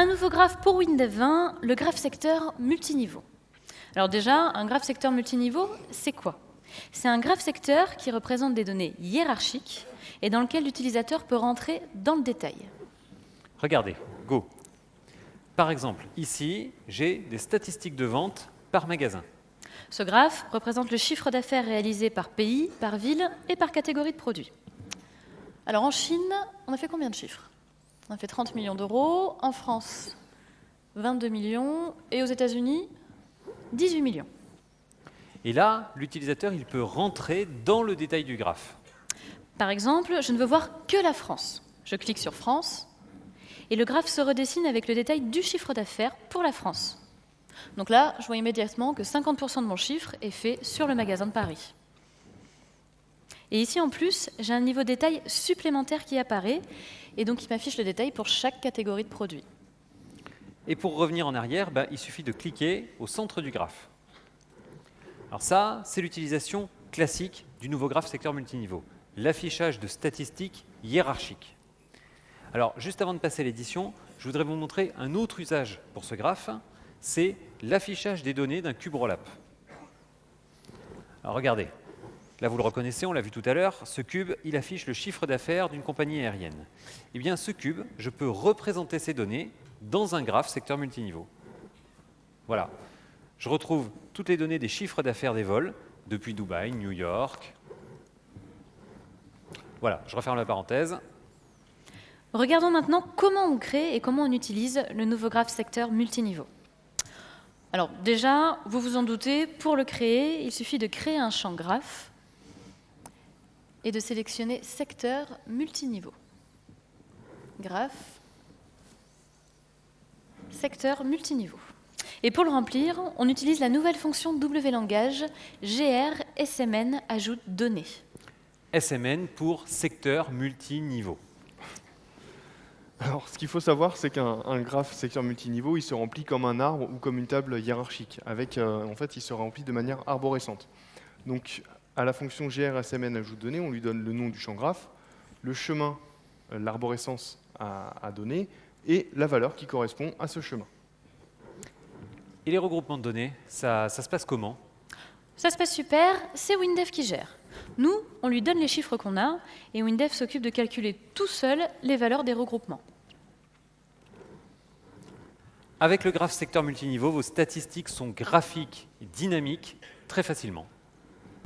Un nouveau graphe pour WinDev 20, le graphe secteur multiniveau. Alors déjà, un graphe secteur multiniveau, c'est quoi? C'est un graphe secteur qui représente des données hiérarchiques et dans lequel l'utilisateur peut rentrer dans le détail. Regardez, go. Par exemple, ici, j'ai des statistiques de vente par magasin. Ce graphe représente le chiffre d'affaires réalisé par pays, par ville et par catégorie de produits. Alors en Chine, on a fait combien de chiffres? On a fait 30 millions d'euros, en France 22 millions et aux États-Unis 18 millions. Et là, l'utilisateur, il peut rentrer dans le détail du graphe. Par exemple, je ne veux voir que la France. Je clique sur France et le graphe se redessine avec le détail du chiffre d'affaires pour la France. Donc là, je vois immédiatement que 50% de mon chiffre est fait sur le magasin de Paris. Et ici, en plus, j'ai un niveau de détail supplémentaire qui apparaît, et donc il m'affiche le détail pour chaque catégorie de produits. Et pour revenir en arrière, il suffit de cliquer au centre du graphe. Alors ça, c'est l'utilisation classique du nouveau graphe secteur multiniveau, l'affichage de statistiques hiérarchiques. Alors, juste avant de passer à l'édition, je voudrais vous montrer un autre usage pour ce graphe, c'est l'affichage des données d'un cube roll-up. Alors regardez, là vous le reconnaissez, on l'a vu tout à l'heure, ce cube, il affiche le chiffre d'affaires d'une compagnie aérienne. Eh bien ce cube, je peux représenter ces données dans un graphe secteur multiniveau. Voilà, je retrouve toutes les données des chiffres d'affaires des vols, depuis Dubaï, New York. Voilà, je referme la parenthèse. Regardons maintenant comment on crée et comment on utilise le nouveau graphe secteur multiniveau. Alors déjà, vous vous en doutez, pour le créer, il suffit de créer un champ graphe et de sélectionner secteur multiniveau. Graphe, secteur multiniveau. Et pour le remplir, on utilise la nouvelle fonction WLangage GR-SMN ajoute données. SMN pour secteur multiniveau. Alors, ce qu'il faut savoir, c'est qu'un graphe secteur multiniveau, il se remplit comme un arbre ou comme une table hiérarchique. En fait, il se remplit de manière arborescente. Donc, à la fonction GR-SMN ajoute données, on lui donne le nom du champ graphe, le chemin, l'arborescence à donner, et la valeur qui correspond à ce chemin. Et les regroupements de données, ça se passe comment? Ça se passe super, c'est WinDev qui gère. Nous, on lui donne les chiffres qu'on a, et WinDev s'occupe de calculer tout seul les valeurs des regroupements. Avec le graphe secteur multiniveau, vos statistiques sont graphiques et dynamiques très facilement.